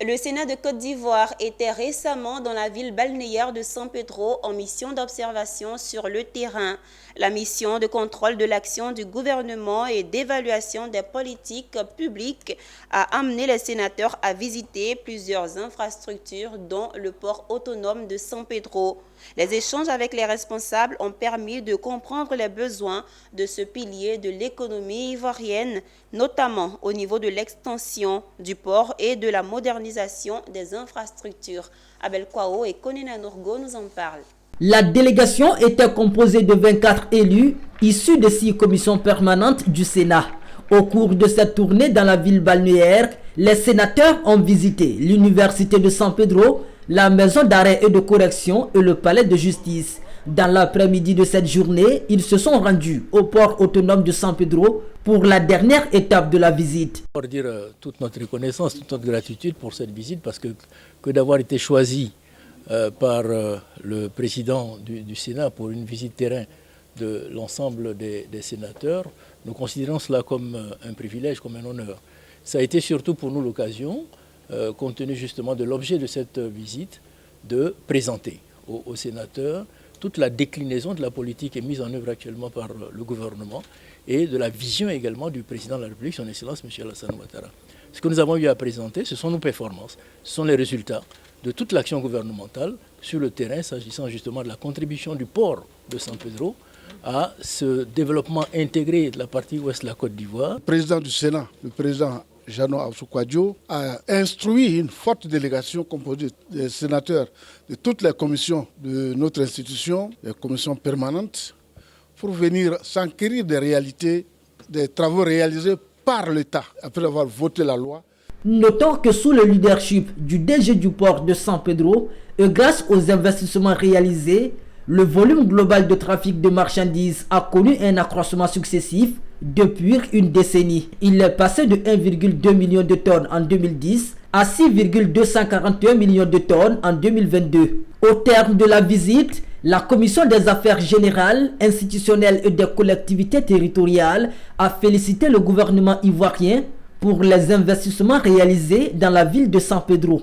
Le Sénat de Côte d'Ivoire était récemment dans la ville balnéaire de San Pedro en mission d'observation sur le terrain. La mission de contrôle de l'action du gouvernement et d'évaluation des politiques publiques a amené les sénateurs à visiter plusieurs infrastructures dont le port autonome de San Pedro. Les échanges avec les responsables ont permis de comprendre les besoins de ce pilier de l'économie ivoirienne, notamment au niveau de l'extension du port et de la modernisation des infrastructures. Abel Kwao et Konena Nourgo nous en parlent. La délégation était composée de 24 élus issus de 6 commissions permanentes du Sénat. Au cours de cette tournée dans la ville balnéaire, les sénateurs ont visité l'université de San Pedro, la maison d'arrêt et de correction et le palais de justice. Dans l'après-midi de cette journée, ils se sont rendus au port autonome de San Pedro pour la dernière étape de la visite. Pour dire toute notre reconnaissance, toute notre gratitude pour cette visite, parce que d'avoir été choisi par le président du Sénat pour une visite terrain de l'ensemble des sénateurs, nous considérons cela comme un privilège, comme un honneur. Ça a été surtout pour nous l'occasion, compte tenu justement de l'objet de cette visite, de présenter aux sénateurs toute la déclinaison de la politique mise en œuvre actuellement par le gouvernement et de la vision également du président de la République, son Excellence M. Alassane Ouattara. Ce que nous avons eu à présenter, ce sont nos performances, ce sont les résultats de toute l'action gouvernementale sur le terrain, s'agissant justement de la contribution du port de San Pedro à ce développement intégré de la partie ouest de la Côte d'Ivoire. Le président du Sénat, le président Jano Absou-Kouadio, a instruit une forte délégation composée des sénateurs de toutes les commissions de notre institution, les commissions permanentes, pour venir s'enquérir des réalités, des travaux réalisés par l'État après avoir voté la loi. Notons que sous le leadership du DG du port de San Pedro et grâce aux investissements réalisés, le volume global de trafic de marchandises a connu un accroissement successif depuis une décennie. Il est passé de 1,2 million de tonnes en 2010 à 6,241 millions de tonnes en 2022. Au terme de la visite, la Commission des affaires générales, institutionnelles et des collectivités territoriales a félicité le gouvernement ivoirien pour les investissements réalisés dans la ville de San Pedro.